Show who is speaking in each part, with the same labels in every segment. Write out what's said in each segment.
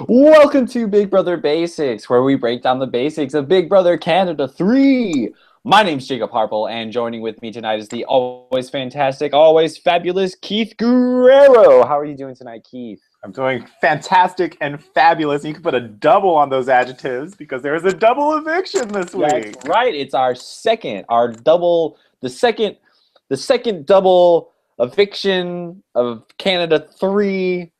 Speaker 1: Welcome to Big Brother Basics, where we break down the basics of Big Brother Canada 3. My name's Jacob Harple, and joining with me tonight is the always fantastic, always fabulous Keith Guerrero. How are you doing tonight, Keith?
Speaker 2: I'm doing fantastic and fabulous. You can put a double on those adjectives because there is a double eviction this
Speaker 1: That's
Speaker 2: week.
Speaker 1: right. It's our double, the second double eviction of Canada 3.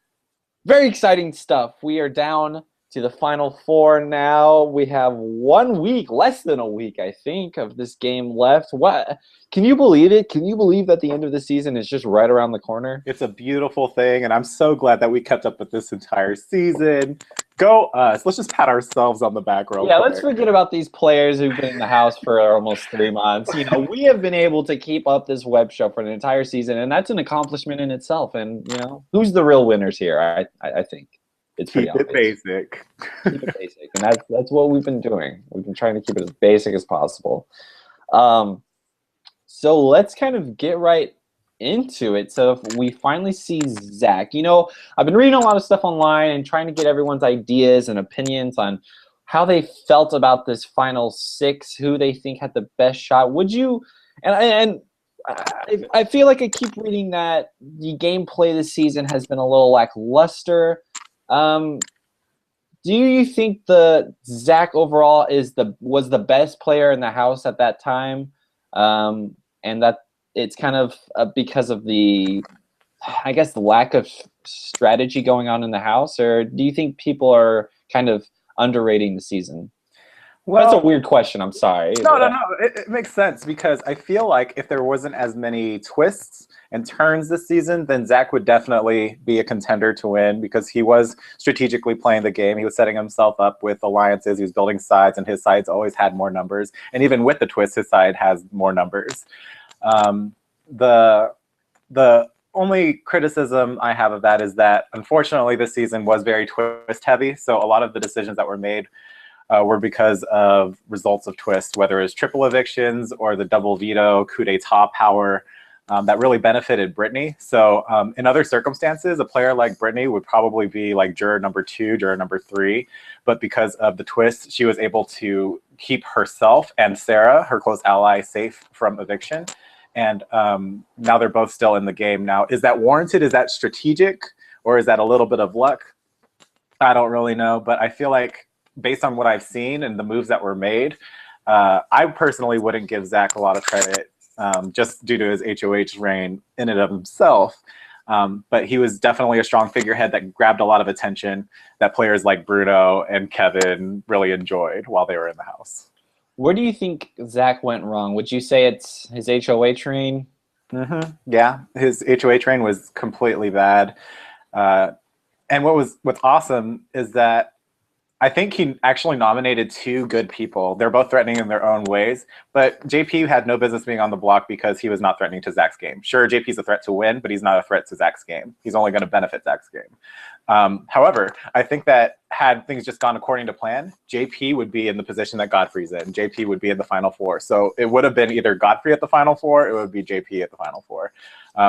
Speaker 1: Very exciting stuff. We are down to the final four now. We have 1 week, less than a week, I think, of this game left. What? Can you believe it? Can you believe that the end of the season is just right around the corner?
Speaker 2: It's a beautiful thing, and I'm so glad that we kept up with this entire season. Go us. Let's just pat ourselves on the back real
Speaker 1: Yeah, let's
Speaker 2: quick.
Speaker 1: forget about these players who've been in the house for almost 3 months. We have been able to keep up this web show for an entire season, and that's an accomplishment in itself. And who's the real winners here? I think it's pretty
Speaker 2: Keep it
Speaker 1: obvious.
Speaker 2: basic.
Speaker 1: Keep it basic, and that's what we've been doing. We've been trying to keep it as basic as possible. Um, so let's kind of get right into it. So if we finally see Zach, I've been reading a lot of stuff online and trying to get everyone's ideas and opinions on how they felt about this final six, who they think had the best shot. Would you? And I feel like I keep reading that the gameplay this season has been a little lackluster. Um, do you think the Zach overall was the best player in the house at that time, and that it's kind of because of I guess, the lack of strategy going on in the house, or do you think people are kind of underrating the season? That's a
Speaker 2: Well,
Speaker 1: weird question. I'm sorry.
Speaker 2: no. It makes sense because I feel like if there wasn't as many twists and turns this season, then Zach would definitely be a contender to win because he was strategically playing the game. He was setting himself up with alliances. He was building sides, and his sides always had more numbers. And even with the twist, his side has more numbers. Um, the the only criticism I have of that is that unfortunately this season was very twist heavy. So a lot of the decisions that were made were because of results of twists, whether it's triple evictions or the double veto, coup d'etat power that really benefited Brittany. So in other circumstances, a player like Brittany would probably be like juror number 2, juror number 3. But because of the twist, she was able to keep herself and Sarah, her close ally, safe from eviction. And now they're both still in the game. Now, is that warranted? Is that strategic? Or is that a little bit of luck? I don't really know. But I feel like based on what I've seen and the moves that were made, I personally wouldn't give Zach a lot of credit just due to his HOH reign in and of himself. But he was definitely a strong figurehead that grabbed a lot of attention that players like Bruno and Kevin really enjoyed while they were in the house.
Speaker 1: Where do you think Zach went wrong? Would you say it's his HOA train?
Speaker 2: Yeah, his HOH reign was completely bad. Uh, and what's awesome is that I think he actually nominated 2 good people. They're both threatening in their own ways, but JP had no business being on the block because he was not threatening to Zach's game. Sure, JP's a threat to win, but he's not a threat to Zach's game. He's only going to benefit Zach's game. However, I think that had things just gone according to plan, JP would be in the position that Godfrey's in. JP would be in the Final Four. So it would have been either Godfrey at the Final Four, it would be JP at the Final Four.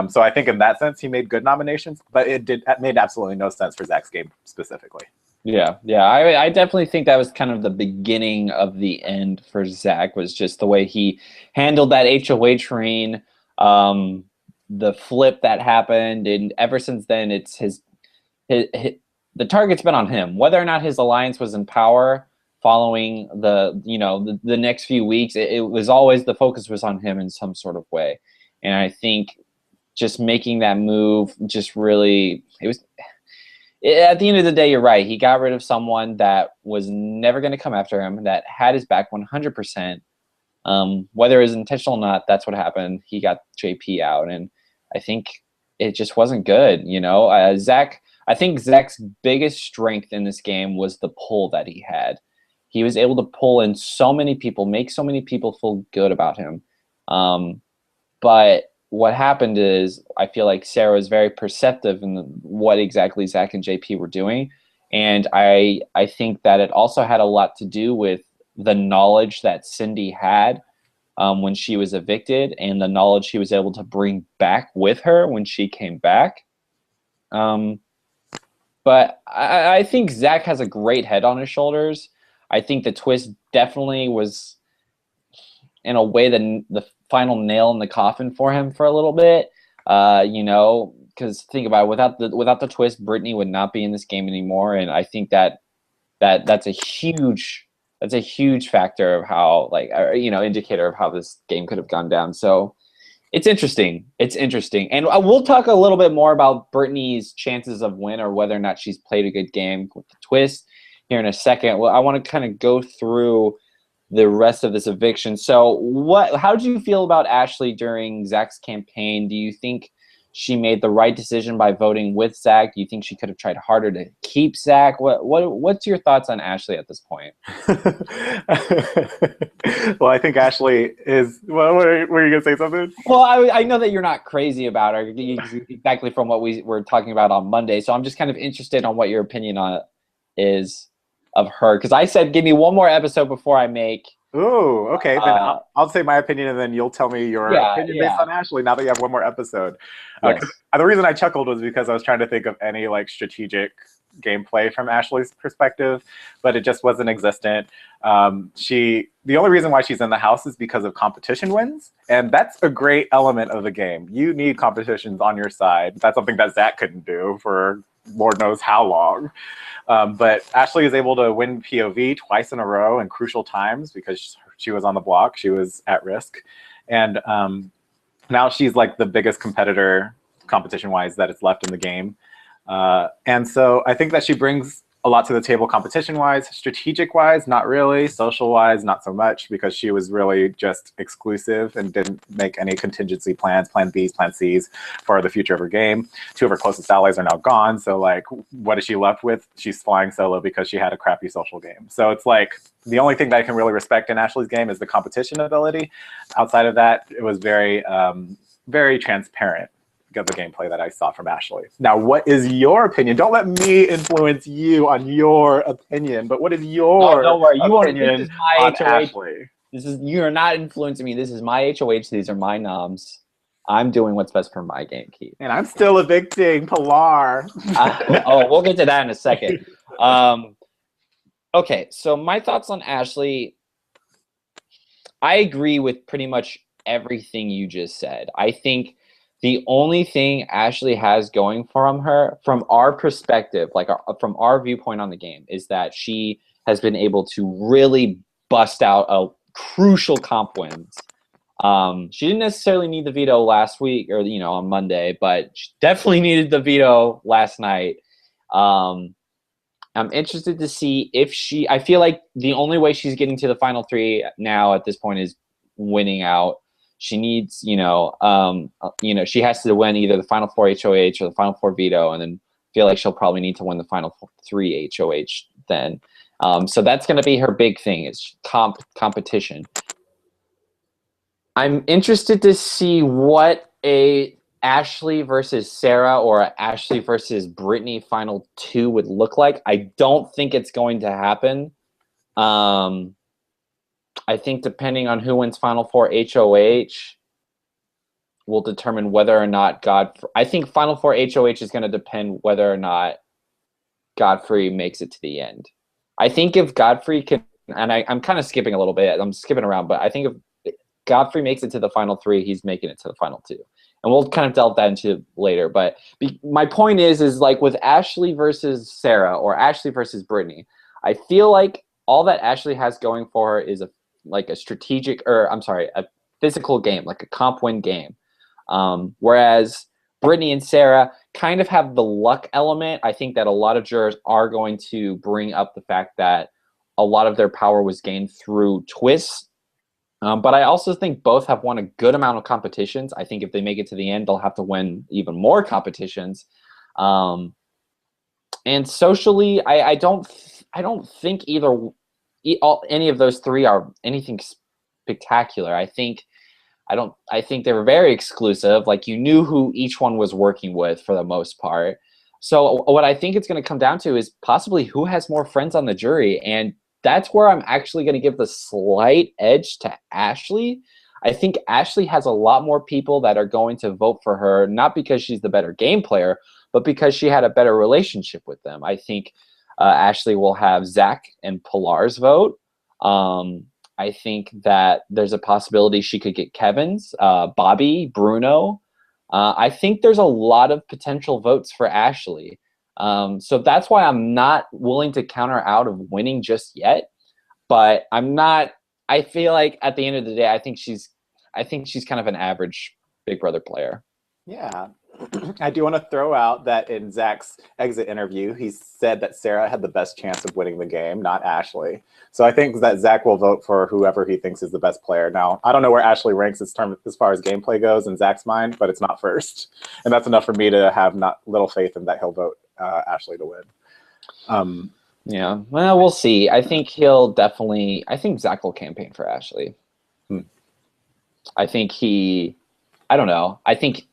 Speaker 2: So I think in that sense, he made good nominations, but it made absolutely no sense for Zach's game specifically.
Speaker 1: Yeah. I definitely think that was kind of the beginning of the end for Zach, was just the way he handled that HOH reign, the flip that happened, and ever since then, it's the target's been on him. Whether or not his alliance was in power following the next few weeks, it was always, the focus was on him in some sort of way, and I think just making that move just really, at the end of the day, you're right. He got rid of someone that was never going to come after him, that had his back 100%. Whether it was intentional or not, that's what happened. He got JP out, and I think it just wasn't good. I think Zach's biggest strength in this game was the pull that he had. He was able to pull in so many people, make so many people feel good about him. But what happened is, I feel like Sarah was very perceptive in what exactly Zach and JP were doing. And I think that it also had a lot to do with the knowledge that Cindy had when she was evicted, and the knowledge she was able to bring back with her when she came back. But I think Zach has a great head on his shoulders. I think the twist definitely was, in a way, the final nail in the coffin for him for a little bit. Because think about it, without the twist, Brittany would not be in this game anymore, and I think that's a huge factor of how, like, indicator of how this game could have gone down. So it's interesting. It's interesting. And we'll talk a little bit more about Brittany's chances of win, or whether or not she's played a good game with the twist, here in a second. Well, I want to kind of go through the rest of this eviction. So how did you feel about Ashley during Zach's campaign? Do you think she made the right decision by voting with Zach? Do you think she could have tried harder to keep Zach? What's your thoughts on Ashley at this point?
Speaker 2: Well, I think Ashley is. Well, were you gonna say something?
Speaker 1: Well, I know that you're not crazy about her, exactly from what we were talking about on Monday. So I'm just kind of interested on what your opinion on it is of her, because I said give me one more episode before I make.
Speaker 2: Ooh, okay. Then I'll say my opinion, and then you'll tell me your opinion based on Ashley. Now that you have one more episode,
Speaker 1: Yes.
Speaker 2: the reason I chuckled was because I was trying to think of any like strategic gameplay from Ashley's perspective, but it just wasn't existent. The only reason why she's in the house is because of competition wins, and that's a great element of the game. You need competitions on your side. That's something that Zach couldn't do for Lord knows how long. But Ashley is able to win POV twice in a row in crucial times because she was on the block. She was at risk. And now she's like the biggest competitor competition-wise that is left in the game. And so I think that she brings a lot to the table competition-wise. Strategic-wise, not really. Social-wise, not so much, because she was really just exclusive and didn't make any contingency plans, plan Bs, plan Cs for the future of her game. Two of her closest allies are now gone. So like, what is she left with? She's flying solo because she had a crappy social game. So it's like, the only thing that I can really respect in Ashley's game is the competition ability. Outside of that, it was very, very transparent, of the gameplay that I saw from Ashley. Now, what is your opinion? Don't let me influence you on your opinion, but what is your
Speaker 1: don't worry.
Speaker 2: opinion
Speaker 1: this is my
Speaker 2: on
Speaker 1: HOH.
Speaker 2: Ashley?
Speaker 1: You are not influencing me. This is my HOH. These are my noms. I'm doing what's best for my game, Keith.
Speaker 2: And I'm still evicting Pilar.
Speaker 1: We'll get to that in a second. Okay, so my thoughts on Ashley. I agree with pretty much everything you just said. I think the only thing Ashley has going from her, from our perspective, from our viewpoint on the game, is that she has been able to really bust out a crucial comp wins. She didn't necessarily need the veto last week or on Monday, but she definitely needed the veto last night. I'm interested to see if I feel like the only way she's getting to the final three now at this point is winning out. She needs, she has to win either the final 4 HOH or the final 4 veto, and then feel like she'll probably need to win the final 3 HOH then. So that's going to be her big thing, is competition. I'm interested to see what a Ashley versus Sarah or a Ashley versus Brittany final 2 would look like. I don't think it's going to happen. I think depending on who wins final 4 HOH will determine whether or not I think final 4 HOH is going to depend whether or not Godfrey makes it to the end. I think if Godfrey can, and I'm kind of skipping a little bit, I'm skipping around, but I think if Godfrey makes it to the final 3, he's making it to the final 2. And we'll kind of delve that into later. But my point is like with Ashley versus Sarah or Ashley versus Brittany, I feel like all that Ashley has going for her is a physical game, like a comp win game. Whereas Brittany and Sarah kind of have the luck element. I think that a lot of jurors are going to bring up the fact that a lot of their power was gained through twists. But I also think both have won a good amount of competitions. I think if they make it to the end, they'll have to win even more competitions. And socially, I don't think any of those 3 are anything spectacular. I think they were very exclusive. Like, you knew who each one was working with for the most part. So what I think it's going to come down to is possibly who has more friends on the jury, and that's where I'm actually going to give the slight edge to Ashley. I think Ashley has a lot more people that are going to vote for her, not because she's the better game player, but because she had a better relationship with them. I think Ashley will have Zach and Pilar's vote. I think that there's a possibility she could get Kevin's, Bobby, Bruno. I think there's a lot of potential votes for Ashley. So that's why I'm not willing to count her out of winning just yet. But I'm not. I feel like at the end of the day, I think she's kind of an average Big Brother player.
Speaker 2: Yeah. I do want to throw out that in Zach's exit interview, he said that Sarah had the best chance of winning the game, not Ashley. So I think that Zach will vote for whoever he thinks is the best player. Now, I don't know where Ashley ranks as far as gameplay goes in Zach's mind, but it's not first. And that's enough for me to have not little faith in that he'll vote Ashley to win.
Speaker 1: Yeah, well, we'll see. I think Zach will campaign for Ashley. I think I don't know. I think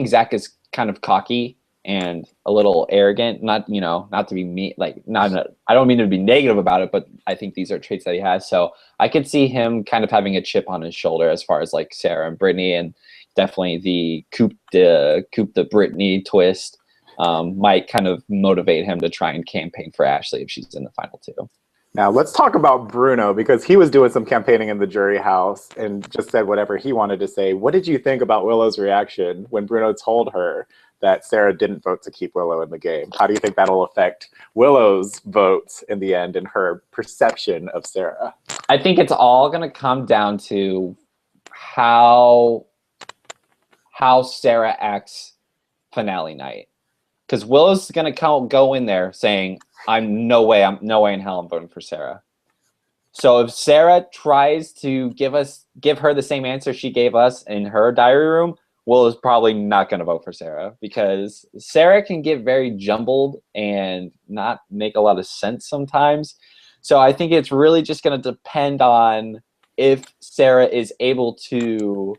Speaker 1: Zach is kind of cocky and a little arrogant. Not to be mean. I don't mean to be negative about it, but I think these are traits that he has. So I could see him kind of having a chip on his shoulder as far as like Sarah and Brittany, and definitely the Coop the Brittany twist might kind of motivate him to try and campaign for Ashley if she's in the final two.
Speaker 2: Now, let's talk about Bruno, because he was doing some campaigning in the jury house and just said whatever he wanted to say. What did you think about Willow's reaction when Bruno told her that Sarah didn't vote to keep Willow in the game? How do you think that'll affect Willow's votes in the end and her perception of Sarah?
Speaker 1: I think it's all going to come down to how Sarah acts finale night. Because Willow's going to go in there saying, no way in hell I'm voting for Sarah. So if Sarah tries to give her the same answer she gave us in her diary room, Willow's probably not going to vote for Sarah, because Sarah can get very jumbled and not make a lot of sense sometimes. So I think it's really just going to depend on if Sarah is able to,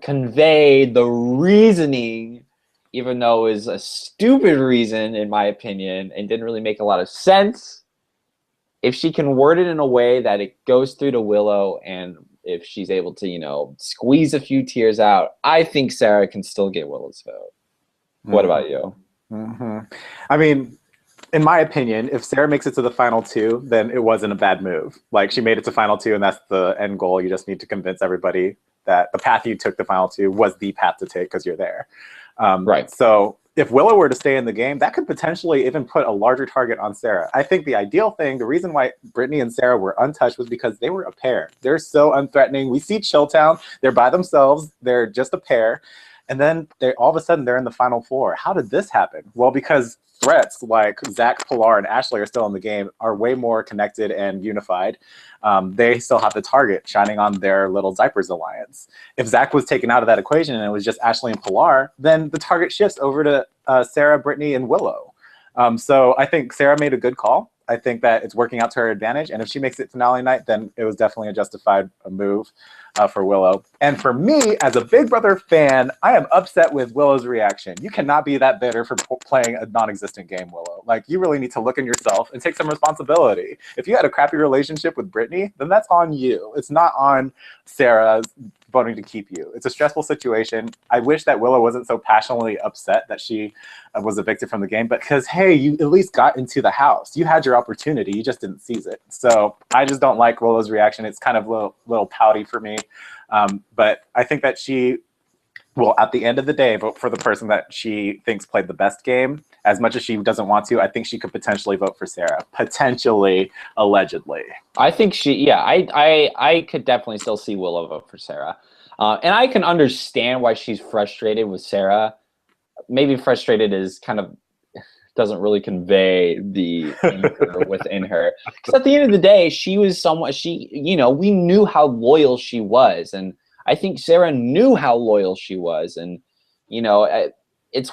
Speaker 1: convey the reasoning, even though it is a stupid reason in my opinion and didn't really make a lot of sense. If she can word it in a way that it goes through to Willow, and if she's able to, squeeze a few tears out, I think Sarah can still get Willow's vote. Mm-hmm. What about you?
Speaker 2: Mm-hmm. I mean, in my opinion, if Sarah makes it to the final two, then it wasn't a bad move. Like, she made it to final two, and that's the end goal. You just need to convince everybody that the path you took the final two was the path to take because you're there.
Speaker 1: Right.
Speaker 2: So if Willow were to stay in the game, that could potentially even put a larger target on Sarah. I think the ideal thing, the reason why Brittany and Sarah were untouched was because they were a pair. They're so unthreatening. We see Chilltown. They're by themselves. They're just a pair. And then all of a sudden they're in the final four. How did this happen? Well, because threats like Zach, Pilar, and Ashley are still in the game, are way more connected and unified. They still have the target shining on their little Diapers alliance. If Zach was taken out of that equation and it was just Ashley and Pilar, then the target shifts over to Sarah, Brittany, and Willow. So I think Sarah made a good call. I think that it's working out to her advantage. And if she makes it finale night, then it was definitely a justified move for Willow. And for me, as a Big Brother fan, I am upset with Willow's reaction. You cannot be that bitter for playing a non-existent game, Willow. Like, you really need to look in yourself and take some responsibility. If you had a crappy relationship with Brittany, then that's on you. It's not on Sarah voting to keep you. It's a stressful situation. I wish that Willow wasn't so passionately upset that she was evicted from the game, but because, hey, you at least got into the house. You had your opportunity. You just didn't seize it. So I just don't like Willow's reaction. It's kind of a little pouty for me. But I think that she will, at the end of the day, vote for the person that she thinks played the best game. As much as she doesn't want to, I think she could potentially vote for Sarah. Potentially, allegedly.
Speaker 1: I think I could definitely still see Willow vote for Sarah. And I can understand why she's frustrated with Sarah. Maybe frustrated is kind of doesn't really convey the anger within her. Because at the end of the day, she was we knew how loyal she was. And I think Sarah knew how loyal she was. And, it's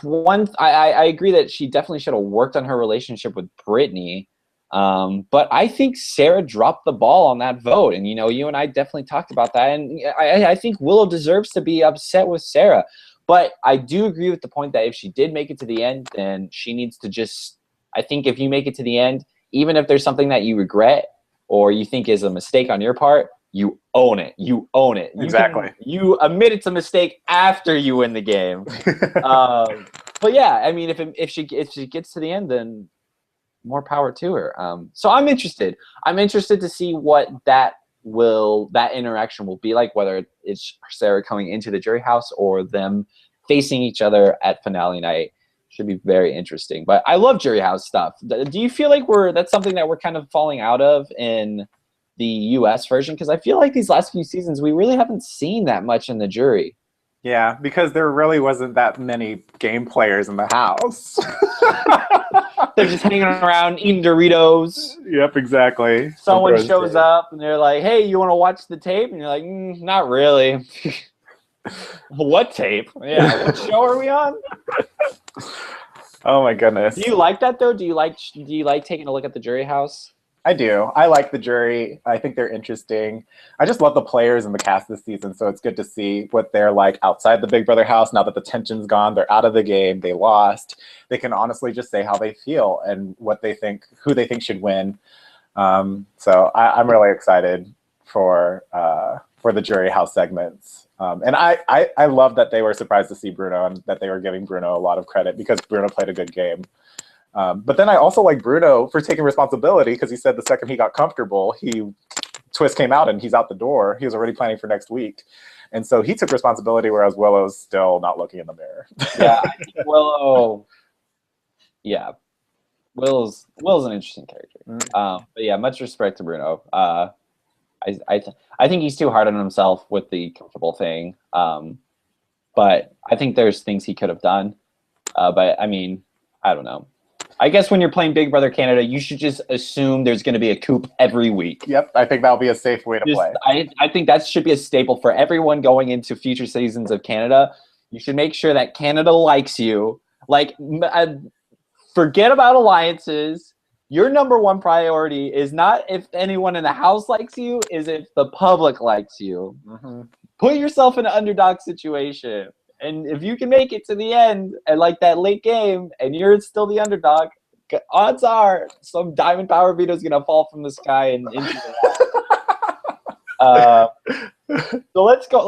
Speaker 1: I agree that she definitely should have worked on her relationship with Brittany. But I think Sarah dropped the ball on that vote. And, you and I definitely talked about that. And I think Willow deserves to be upset with Sarah. But I do agree with the point that if she did make it to the end, then she needs to I think if you make it to the end, even if there's something that you regret or you think is a mistake on your part, you own it. You own it.
Speaker 2: Exactly.
Speaker 1: You admit it's a mistake after you win the game. But yeah, I mean, if she gets to the end, then more power to her. So I'm interested. I'm interested to see what that interaction will be like, whether it's Sarah coming into the jury house or them facing each other at finale night. Should be very interesting. But I love jury house stuff. Do you feel like that's something that we're kind of falling out of in the US version? Because I feel like these last few seasons we really haven't seen that much in the jury.
Speaker 2: Yeah, because there really wasn't that many game players in the house.
Speaker 1: They're just hanging around eating Doritos.
Speaker 2: Yep, exactly.
Speaker 1: Someone shows up and they're like, "Hey, you want to watch the tape?" And you're like, "Not really." What tape? Yeah, what show are we on?
Speaker 2: Oh my goodness.
Speaker 1: Do you like that though? Do you like taking a look at the jury house?
Speaker 2: I do. I like the jury. I think they're interesting. I just love the players and the cast this season, so it's good to see what they're like outside the Big Brother house. Now that the tension's gone, they're out of the game, they lost. They can honestly just say how they feel and what they think, who they think should win. So I'm really excited for the jury house segments. And I love that they were surprised to see Bruno and that they were giving Bruno a lot of credit because Bruno played a good game. But then I also like Bruno for taking responsibility because he said the second he got comfortable, Twist came out and he's out the door. He was already planning for next week. And so he took responsibility, whereas Willow's still not looking in the mirror.
Speaker 1: Yeah, I think Willow. Yeah, Willow's an interesting character. But yeah, much respect to Bruno. I think he's too hard on himself with the comfortable thing. But I think there's things he could have done. But I mean, I don't know. I guess when you're playing Big Brother Canada, you should just assume there's going to be a coup every week.
Speaker 2: Yep, I think that'll be a safe way to play.
Speaker 1: I think that should be a staple for everyone going into future seasons of Canada. You should make sure that Canada likes you. Like, forget about alliances. Your number one priority is not if anyone in the house likes you, is if the public likes you.
Speaker 2: Mm-hmm.
Speaker 1: Put yourself in an underdog situation. And if you can make it to the end and like that late game and you're still the underdog, odds are some diamond power veto is gonna fall from the sky and into the So let's talk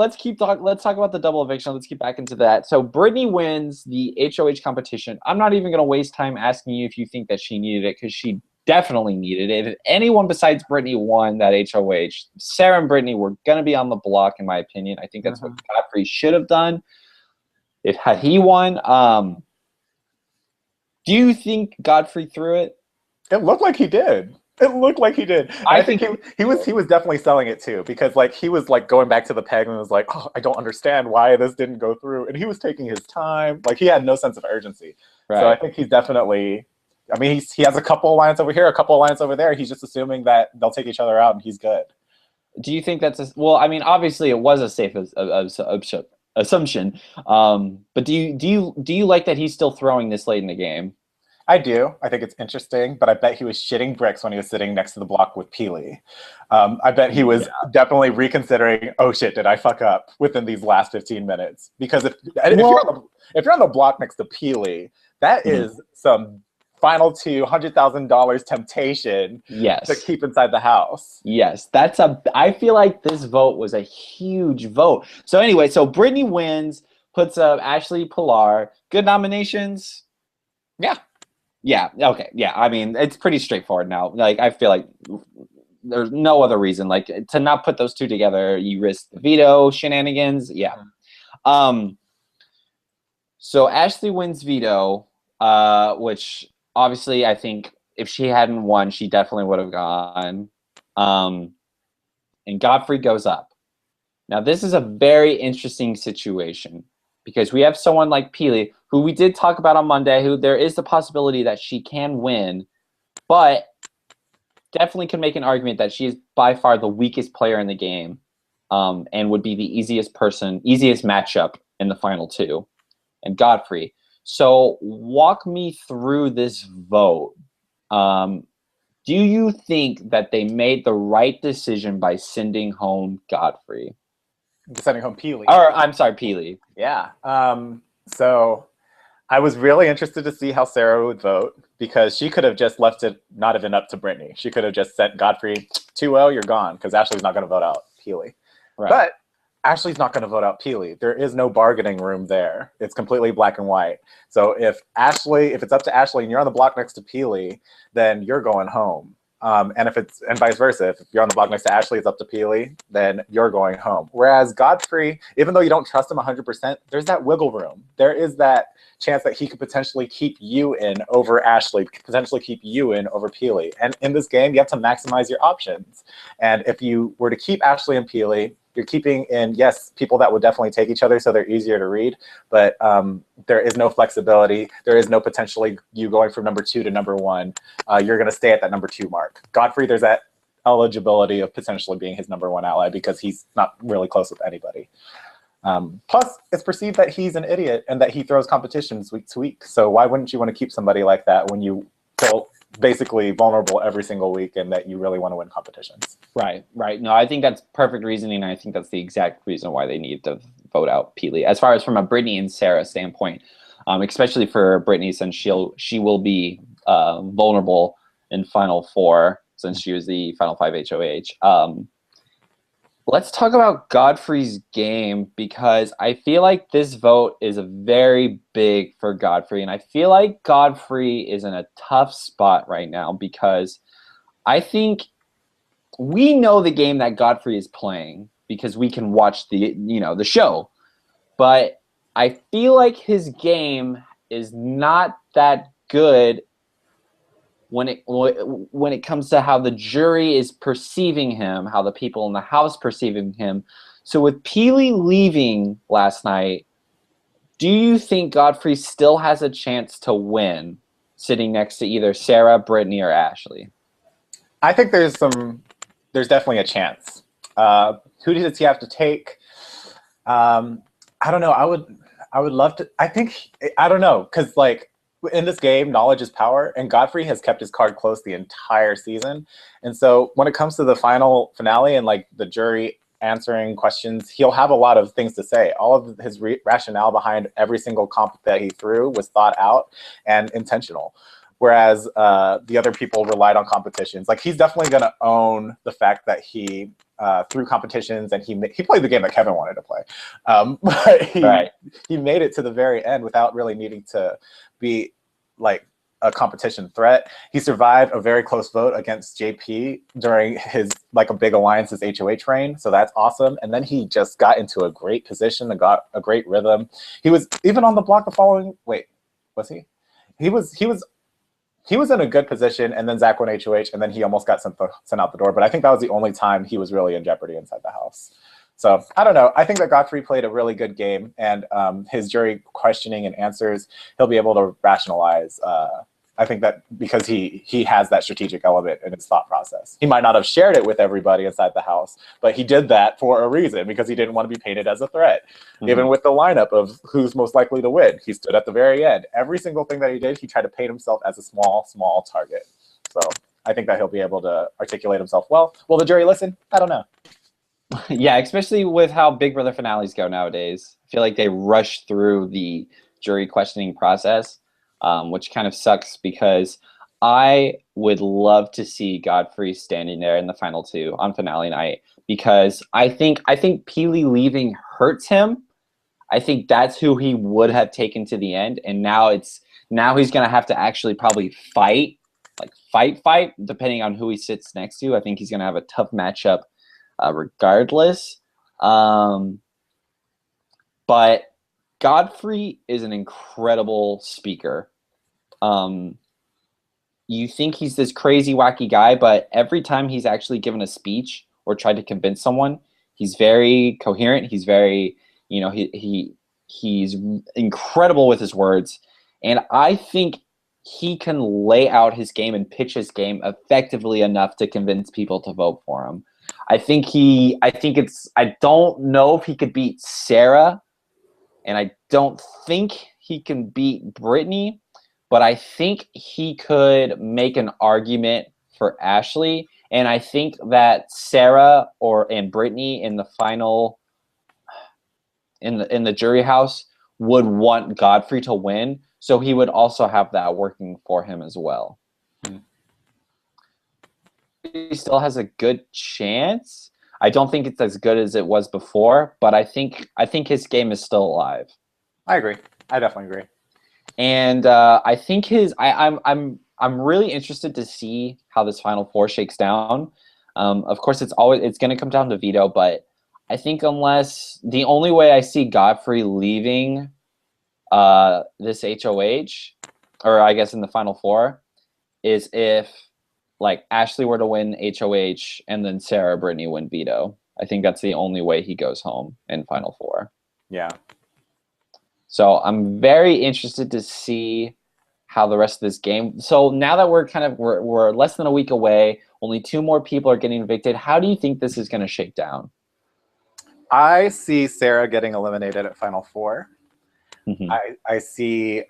Speaker 1: about the double eviction. Let's get back into that. So Brittany wins the HOH competition. I'm not even gonna waste time asking you if you think that she needed it, because she definitely needed it. If anyone besides Brittany won that HOH, Sarah and Brittany were gonna be on the block, in my opinion. I think that's what Godfrey should have done. Had he won, do you think Godfrey threw it?
Speaker 2: It looked like he did. I think he was definitely selling it too, because like he was like going back to the peg and was like, "Oh, I don't understand why this didn't go through," and he was taking his time. Like he had no sense of urgency. Right. So I think he's definitely. I mean, he has a couple lines over here, a couple lines over there. He's just assuming that they'll take each other out and he's good.
Speaker 1: Do you think that's well? I mean, obviously it was a safe assumption. But do you like that he's still throwing this late in the game?
Speaker 2: I do. I think it's interesting, but I bet he was shitting bricks when he was sitting next to the block with Peely. I bet he was definitely reconsidering, oh shit, did I fuck up within these last 15 minutes? Because if you're on the block next to Peely, that is some final $200,000 temptation to keep inside the house.
Speaker 1: Yes, I feel like this vote was a huge vote. So anyway, so Brittany wins, puts up Ashley Pilar. Good nominations? Yeah. Okay. Yeah. I mean, it's pretty straightforward now. Like, I feel like there's no other reason. Like, to not put those two together, you risk the veto shenanigans. Yeah. So Ashley wins veto, which obviously I think if she hadn't won, she definitely would have gone. And Godfrey goes up. Now, this is a very interesting situation, because we have someone like Peely, who we did talk about on Monday, who there is the possibility that she can win, but definitely can make an argument that she is by far the weakest player in the game, and would be the easiest matchup in the final two, and Godfrey. So walk me through this vote. Do you think that they made the right decision by sending home Godfrey?
Speaker 2: Sending home Peely.
Speaker 1: Or, I'm sorry, Peely.
Speaker 2: Yeah. So I was really interested to see how Sarah would vote, because she could have just left it not even up to Brittany. She could have just sent Godfrey 2-0, you're gone, because Ashley's not going to vote out. Peely.
Speaker 1: Right.
Speaker 2: But Ashley's not going to vote out Peely. There is no bargaining room there. It's completely black and white. So if it's up to Ashley and you're on the block next to Peely, then you're going home. And vice versa. If you're on the block next to Ashley, it's up to Peely, then you're going home. Whereas Godfrey, even though you don't trust him 100%, there's that wiggle room. There is that chance that he could potentially keep you in over Ashley, potentially keep you in over Peely. And in this game, you have to maximize your options. And if you were to keep Ashley and Peely, you're keeping in, yes, people that would definitely take each other, so they're easier to read, but there is no flexibility. There is no potentially you going from number 2 to number 1. You're going to stay at that number 2 mark. Godfrey, there's that eligibility of potentially being his number 1 ally because he's not really close with anybody. Plus, it's perceived that he's an idiot and that he throws competitions week to week. So why wouldn't you want to keep somebody like that when you feel basically vulnerable every single week and that you really want to win competitions?
Speaker 1: Right. No, I think that's perfect reasoning. I think that's the exact reason why they need to vote out Peely. As far as from a Brittany and Sarah standpoint, especially for Brittany, since she will be vulnerable in Final Four since she was the Final 5 HOH. Let's talk about Godfrey's game, because I feel like this vote is very big for Godfrey, and I feel like Godfrey is in a tough spot right now because I think we know the game that Godfrey is playing because we can watch the show, but I feel like his game is not that good when it comes to how the jury is perceiving him, how the people in the house perceiving him. So with Peely leaving last night, do you think Godfrey still has a chance to win sitting next to either Sarah, Brittany, or Ashley?
Speaker 2: I think there's definitely a chance. Who does he have to take? I don't know. I would love to. I don't know, because like in this game, knowledge is power, and Godfrey has kept his card close the entire season. And so when it comes to the final finale and like the jury answering questions, he'll have a lot of things to say. All of his rationale behind every single comp that he threw was thought out and intentional. Whereas the other people relied on competitions. Like, he's definitely going to own the fact that he threw competitions and he played the game that Kevin wanted to play. But he made it to the very end without really needing to be like a competition threat. He survived a very close vote against JP during his like a big alliance's HOH reign. So that's awesome. And then he just got into a great position and got a great rhythm. He was even on the block the following. Wait, was he? He was in a good position, and then Zach won HOH, and then he almost got sent out the door. But I think that was the only time he was really in jeopardy inside the house. So I don't know. I think that Godfrey played a really good game, and his jury questioning and answers, he'll be able to rationalize. I think that because he has that strategic element in his thought process. He might not have shared it with everybody inside the house, but he did that for a reason, because he didn't want to be painted as a threat. Mm-hmm. Even with the lineup of who's most likely to win, he stood at the very end. Every single thing that he did, he tried to paint himself as a small target. So I think that he'll be able to articulate himself well. Will the jury listen? I don't know.
Speaker 1: Yeah, especially with how Big Brother finales go nowadays. I feel like they rush through the jury questioning process. Which kind of sucks, because I would love to see Godfrey standing there in the final 2 on finale night, because I think Peely leaving hurts him. I think that's who he would have taken to the end, and now he's gonna have to actually probably fight, depending on who he sits next to. I think he's gonna have a tough matchup, regardless. But Godfrey is an incredible speaker. You think he's this crazy, wacky guy, but every time he's actually given a speech or tried to convince someone, he's very coherent. He's very, he's incredible with his words. And I think he can lay out his game and pitch his game effectively enough to convince people to vote for him. I don't know if he could beat Sarah, and I don't think he can beat Brittany, but I think he could make an argument for Ashley. And I think that Sarah and Brittany in the final, in the jury house, would want Godfrey to win. So he would also have that working for him as well. He still has a good chance. I don't think it's as good as it was before, but I think his game is still alive.
Speaker 2: I agree. I definitely agree.
Speaker 1: And I think I'm really interested to see how this Final Four shakes down. Of course, it's going to come down to veto, but I think the only way I see Godfrey leaving this HOH, or I guess in the Final Four, is if like Ashley were to win HOH and then Sarah Brittany win veto. I think that's the only way he goes home in Final Four.
Speaker 2: Yeah.
Speaker 1: So I'm very interested to see how the rest of this game. So now that we're less than a week away, only 2 more people are getting evicted. How do you think this is going to shake down?
Speaker 2: I see Sarah getting eliminated at Final Four.
Speaker 1: Mm-hmm.
Speaker 2: I see.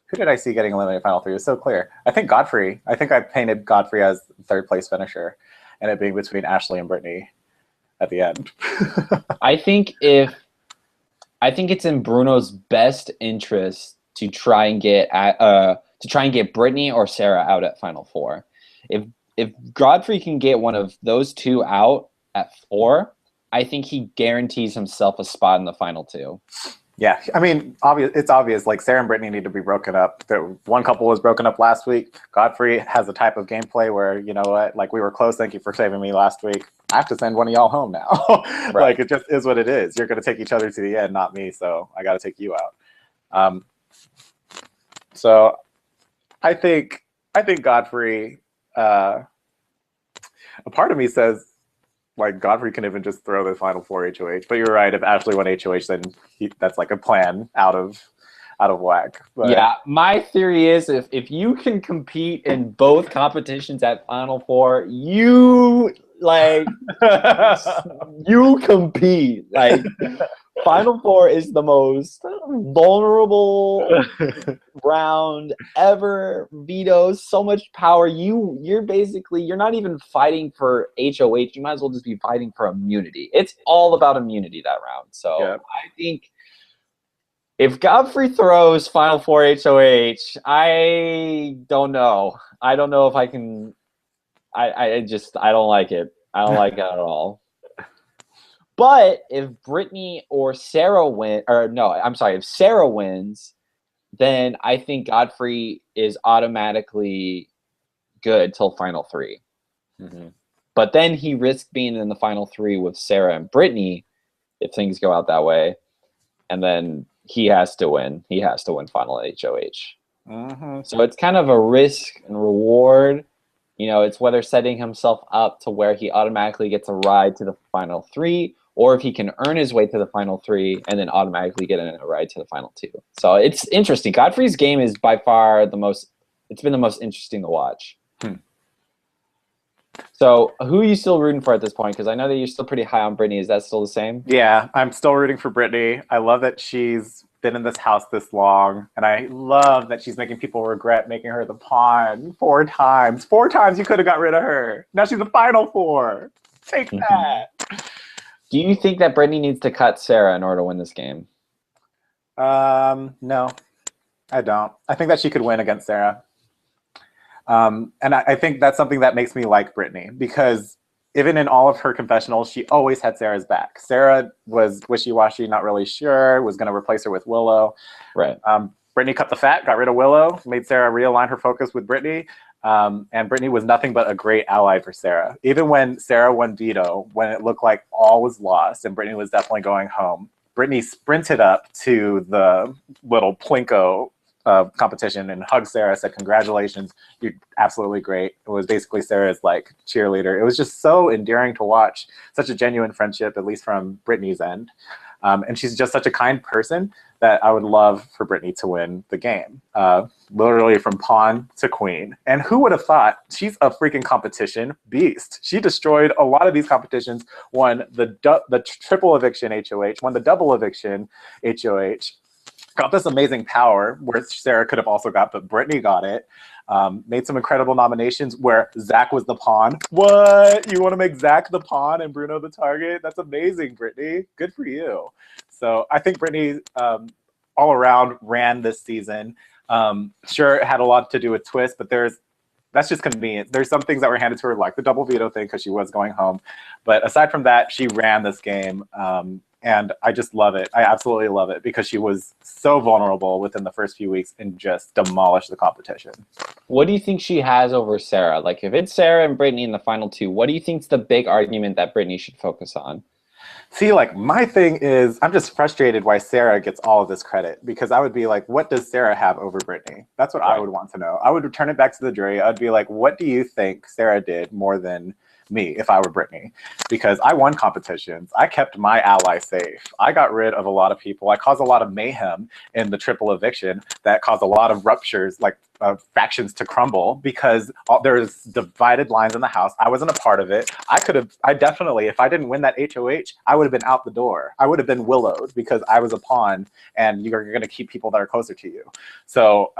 Speaker 2: Who did I see getting eliminated Final Three? It was so clear. I think Godfrey. I think I painted Godfrey as third place finisher, and it being between Ashley and Brittany at the end.
Speaker 1: I think it's in Bruno's best interest to try and get Brittany or Sarah out at Final Four. If Godfrey can get one of those 2 out at 4, I think he guarantees himself a spot in the final 2.
Speaker 2: Yeah, I mean, it's obvious. Like Sarah and Brittany need to be broken up. One couple was broken up last week. Godfrey has a type of gameplay where, you know what, like we were close. Thank you for saving me last week. I have to send one of y'all home now. Right. Like it just is what it is. You're going to take each other to the end, not me. So I got to take you out. So I think Godfrey. A part of me says, like Godfrey can even just throw the Final Four HOH, but you're right. If Ashley won HOH, then that's like a plan out of whack. But
Speaker 1: yeah, my theory is if you can compete in both competitions at Final Four, you you compete. Like Final Four is the most vulnerable round ever. Vetoes, so much power. You're not even fighting for HOH. You might as well just be fighting for immunity. It's all about immunity that round. So yeah. I think if Godfrey throws Final Four HOH, I don't know. I don't know if I can. I don't like it. I don't like it at all. But if Brittany or Sarah if Sarah wins, then I think Godfrey is automatically good till Final 3.
Speaker 2: Mm-hmm.
Speaker 1: But then he risks being in the Final 3 with Sarah and Brittany if things go out that way. And then he has to win. He has to win Final HOH.
Speaker 2: Mm-hmm.
Speaker 1: So it's kind of a risk and reward. You know, it's whether setting himself up to where he automatically gets a ride to the Final 3, or if he can earn his way to the Final 3 and then automatically get in a ride to the Final 2. So it's interesting. Godfrey's game is by far it's been the most interesting to watch. So who are you still rooting for at this point? Because I know that you're still pretty high on Brittany. Is that still the same?
Speaker 2: Yeah, I'm still rooting for Brittany. I love that she's been in this house this long, and I love that she's making people regret making her the pawn 4 times. 4 times you could have got rid of her. Now she's the Final Four. Take that.
Speaker 1: Do you think that Brittany needs to cut Sarah in order to win this game?
Speaker 2: No, I don't. I think that she could win against Sarah. And I think that's something that makes me like Brittany, because even in all of her confessionals, she always had Sarah's back. Sarah was wishy-washy, not really sure, was going to replace her with Willow.
Speaker 1: Right.
Speaker 2: Brittany cut the fat, got rid of Willow, made Sarah realign her focus with Brittany. And Brittany was nothing but a great ally for Sarah. Even when Sarah won veto, when it looked like all was lost and Brittany was definitely going home, Brittany sprinted up to the little Plinko competition and hugged Sarah, said, "Congratulations, you're absolutely great." It was basically Sarah's like cheerleader. It was just so endearing to watch, such a genuine friendship, at least from Brittany's end. And she's just such a kind person that I would love for Brittany to win the game, literally from pawn to queen. And who would have thought? She's a freaking competition beast. She destroyed a lot of these competitions, won the triple eviction HOH, won the double eviction HOH, got this amazing power where Sarah could have also got, but Brittany got it. Made some incredible nominations where Zach was the pawn. What? You want to make Zach the pawn and Bruno the target? That's amazing, Brittany. Good for you. So I think Brittany all around ran this season. Sure, it had a lot to do with Twist, but there's that's just convenient. There's some things that were handed to her, like the double veto thing, because she was going home. But aside from that, she ran this game. And I just love it. I absolutely love it because she was so vulnerable within the first few weeks and just demolished the competition.
Speaker 1: What do you think she has over Sarah? Like, if it's Sarah and Brittany in the final two, what do you think's the big argument that Brittany should focus on?
Speaker 2: See, like, my thing is, I'm just frustrated why Sarah gets all of this credit, because I would be like, what does Sarah have over Brittany? That's what I would want to know. I would return it back to the jury. I'd be like, what do you think Sarah did more than me if I were Brittany? Because I won competitions. I kept my ally safe. I got rid of a lot of people. I caused a lot of mayhem in the triple eviction that caused a lot of ruptures, like factions to crumble, because there's divided lines in the house. I wasn't a part of it. I definitely, if I didn't win that HOH, I would have been out the door. I would have been willowed because I was a pawn, and you're going to keep people that are closer to you. So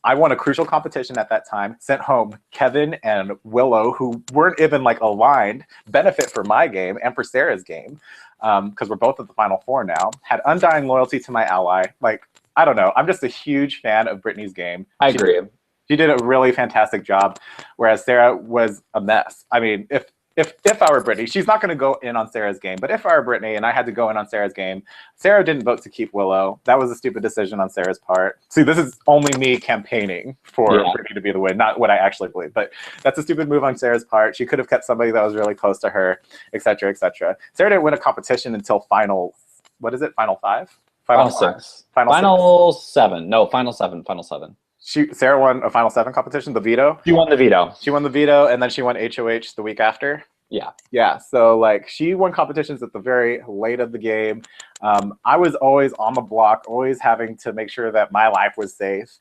Speaker 2: I won a crucial competition at that time, sent home Kevin and Willow, who weren't even like aligned, benefit for my game and for Sarah's game, because we're both at the final four now, had undying loyalty to my ally. Like, I don't know. I'm just a huge fan of Brittany's game.
Speaker 1: I agree.
Speaker 2: She did a really fantastic job, whereas Sarah was a mess. I mean, if I were Brittany, she's not going to go in on Sarah's game. But if I were Brittany and I had to go in on Sarah's game, Sarah didn't vote to keep Willow. That was a stupid decision on Sarah's part. See, this is only me campaigning for Brittany to be the win, not what I actually believe. But that's a stupid move on Sarah's part. She could have kept somebody that was really close to her, et cetera, et cetera. Sarah didn't win a competition until final, what is it, final five?
Speaker 1: Final six. Final seven. No, final seven. Final seven.
Speaker 2: Sarah won a final seven competition, the veto.
Speaker 1: She won the veto.
Speaker 2: She won the veto, and then she won HOH the week after.
Speaker 1: Yeah.
Speaker 2: Yeah. So like, she won competitions at the very late of the game. I was always on the block, always having to make sure that my life was safe.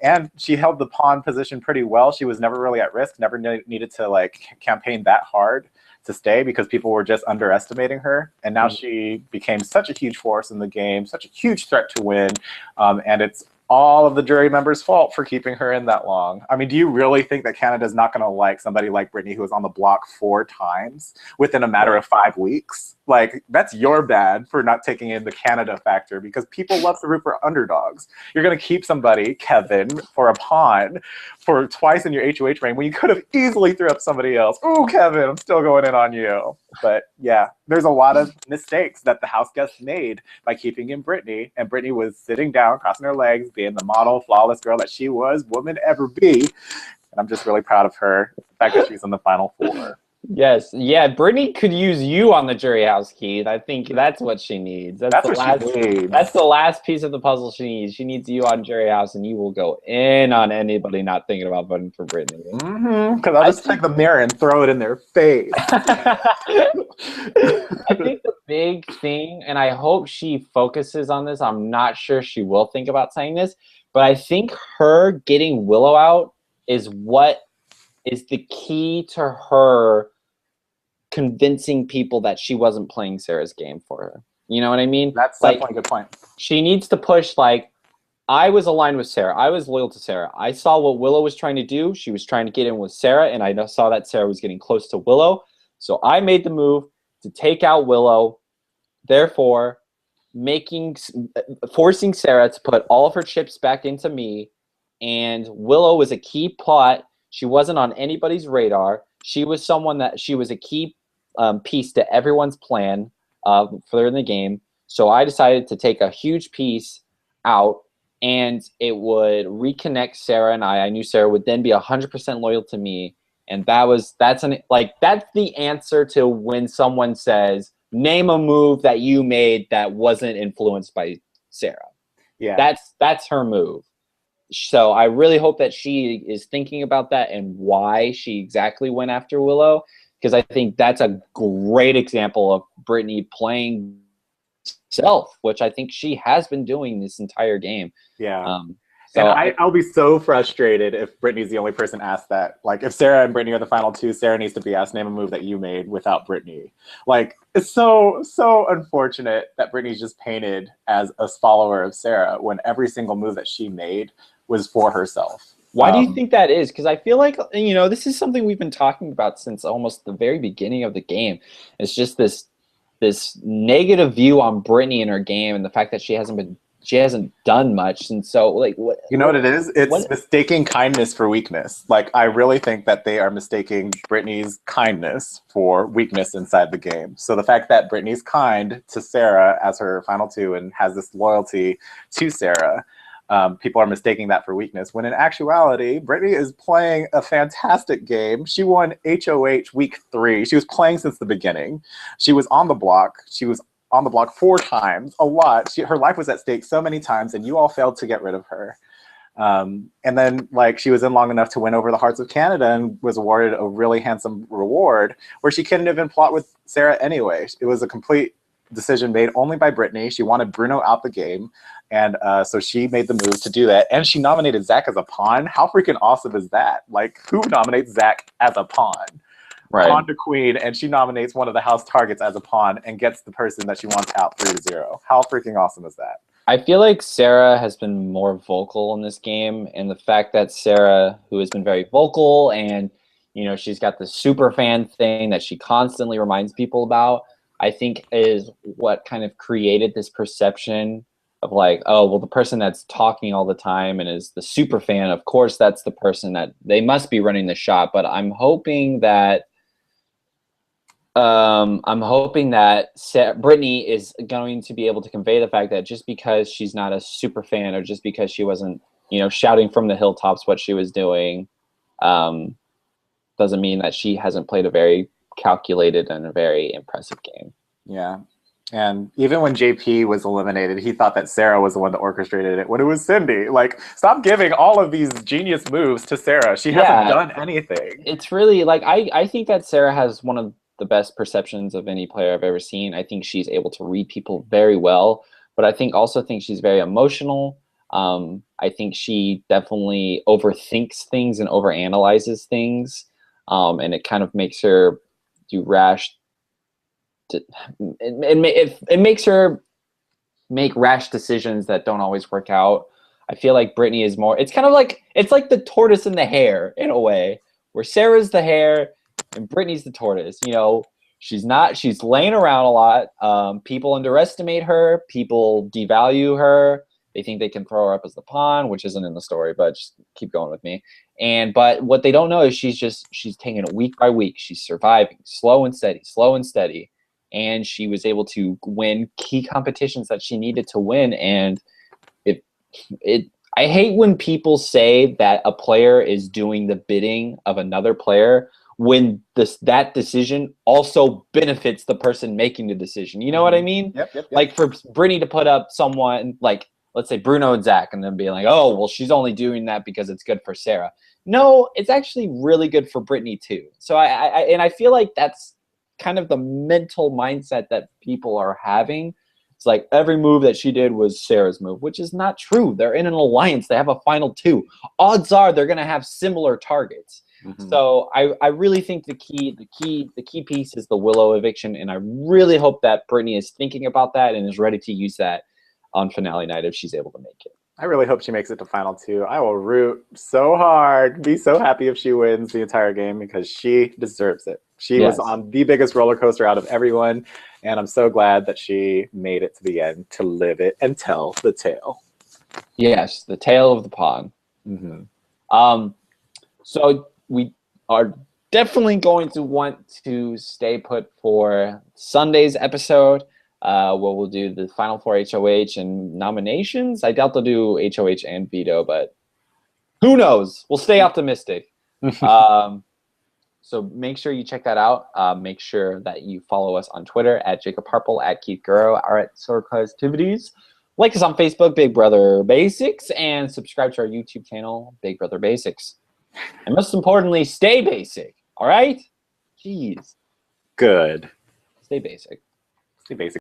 Speaker 2: And she held the pawn position pretty well. She was never really at risk, never needed to like campaign that hard to stay because people were just underestimating her. And now she became such a huge force in the game, such a huge threat to win. And it's all of the jury members' fault for keeping her in that long. I mean, do you really think that Canada's not going to like somebody like Brittany, who was on the block 4 times within a matter of 5 weeks? Like, that's your bad for not taking in the Canada factor, because people love to root for underdogs. You're going to keep somebody, Kevin, for a pawn for twice in your HOH reign when you could have easily threw up somebody else. Ooh, Kevin, I'm still going in on you. But yeah, there's a lot of mistakes that the house guests made by keeping in Brittany, and Brittany was sitting down, crossing her legs, being the model, flawless girl that she was, woman ever be. And I'm just really proud of her, the fact that she's in the final 4.
Speaker 1: Yes. Yeah, Brittany could use you on the jury house, Keith. I think that's what she needs. That's the last piece of the puzzle she needs. She needs you on jury house, and you will go in on anybody not thinking about voting for Brittany.
Speaker 2: Because I'll just take the mirror and throw it in their face.
Speaker 1: I think the big thing, and I hope she focuses on this, I'm not sure she will think about saying this, but I think her getting Willow out is what is the key to her convincing people that she wasn't playing Sarah's game for her. You know what I mean?
Speaker 2: That's definitely a good point.
Speaker 1: She needs to push, like, I was aligned with Sarah. I was loyal to Sarah. I saw what Willow was trying to do. She was trying to get in with Sarah, and I saw that Sarah was getting close to Willow. So I made the move to take out Willow, therefore forcing Sarah to put all of her chips back into me. And Willow was a key plot. She wasn't on anybody's radar. She was a key piece to everyone's plan further in the game. So I decided to take a huge piece out, and it would reconnect Sarah and I. I knew Sarah would then be 100% loyal to me. And that's the answer to when someone says, name a move that you made that wasn't influenced by Sarah.
Speaker 2: Yeah.
Speaker 1: That's her move. So I really hope that she is thinking about that and why she exactly went after Willow, because I think that's a great example of Brittany playing self, which I think she has been doing this entire game.
Speaker 2: Yeah. So I'll be so frustrated if Brittany's the only person asked that. Like, if Sarah and Brittany are the final 2, Sarah needs to be asked, name a move that you made without Brittany. Like, it's so unfortunate that Brittany's just painted as a follower of Sarah when every single move that she made was for herself.
Speaker 1: Why do you think that is? Because I feel like, this is something we've been talking about since almost the very beginning of the game. It's just this negative view on Brittany and her game, and the fact that she hasn't been she hasn't done much, and so like what
Speaker 2: You know what it is? It's
Speaker 1: what
Speaker 2: mistaking kindness for weakness. Like, I really think that they are mistaking Brittany's kindness for weakness inside the game. So the fact that Brittany's kind to Sarah as her final two and has this loyalty to Sarah, people are mistaking that for weakness. When in actuality, Brittany is playing a fantastic game. She won HOH week 3. She was playing since the beginning. She was on the block. She was on the block 4 times, a lot. Her life was at stake so many times, and you all failed to get rid of her. And then, like, she was in long enough to win over the hearts of Canada and was awarded a really handsome reward where she couldn't even plot with Sarah anyway. It was a complete decision made only by Brittany. She wanted Bruno out the game, and so she made the move to do that. And she nominated Zach as a pawn. How freaking awesome is that? Like, who nominates Zach as a pawn?
Speaker 1: right.
Speaker 2: Pawn to queen, and she nominates one of the house targets as a pawn and gets the person that she wants out 3-0. How freaking awesome is that?
Speaker 1: I feel like Sarah has been more vocal in this game, and the fact that Sarah, who has been very vocal, and she's got the super fan thing that she constantly reminds people about, I think is what kind of created this perception of like, oh, well, the person that's talking all the time and is the super fan, of course, that's the person that they must be running the shot. But I'm hoping that Brittany is going to be able to convey the fact that just because she's not a super fan or just because she wasn't, shouting from the hilltops what she was doing, doesn't mean that she hasn't played a very calculated and a very impressive game.
Speaker 2: Yeah. And even when JP was eliminated, he thought that Sarah was the one that orchestrated it when it was Cindy. Like, stop giving all of these genius moves to Sarah. She hasn't done anything.
Speaker 1: It's really like I think that Sarah has one of the best perceptions of any player I've ever seen. I think she's able to read people very well, but I also think she's very emotional. I think she definitely overthinks things and overanalyzes things, and it kind of makes her do rash. It makes her make rash decisions that don't always work out. I feel like Brittany is more. It's like the tortoise and the hare in a way, where Sarah's the hare and Brittany's the tortoise. She's not. She's laying around a lot. People underestimate her. People devalue her. They think they can throw her up as the pawn, which isn't in the story, but just keep going with me. But what they don't know is she's taking it week by week. She's surviving, slow and steady. And she was able to win key competitions that she needed to win. And I hate when people say that a player is doing the bidding of another player when that decision also benefits the person making the decision. You know what I mean?
Speaker 2: Yep.
Speaker 1: Like for Brittany to put up someone like, let's say Bruno and Zach, and then be like, oh, well, she's only doing that because it's good for Sarah. No, it's actually really good for Brittany too. So I feel like that's kind of the mental mindset that people are having. It's like every move that she did was Sarah's move, which is not true. They're in an alliance. They have a final 2. Odds are they're going to have similar targets. Mm-hmm. So I really think the key piece is the Willow eviction, and I really hope that Brittany is thinking about that and is ready to use that on finale night if she's able to make it.
Speaker 2: I really hope she makes it to final 2. I will root so hard, be so happy if she wins the entire game because she deserves it. She was on the biggest roller coaster out of everyone, and I'm so glad that she made it to the end to live it and tell the tale.
Speaker 1: Yes, the tale of the pawn.
Speaker 2: Mm-hmm.
Speaker 1: So we are definitely going to want to stay put for Sunday's episode, where we'll do the Final 4 HOH and nominations. I doubt they'll do HOH and veto, but who knows? We'll stay optimistic. So make sure you check that out. Make sure that you follow us on Twitter at Jacob Harple, at Keith Gurrow, or at Sarcastivities. Like us on Facebook, Big Brother Basics, and subscribe to our YouTube channel, Big Brother Basics. And most importantly, stay basic. All right? Jeez.
Speaker 2: Good.
Speaker 1: Stay basic.
Speaker 2: Stay basic.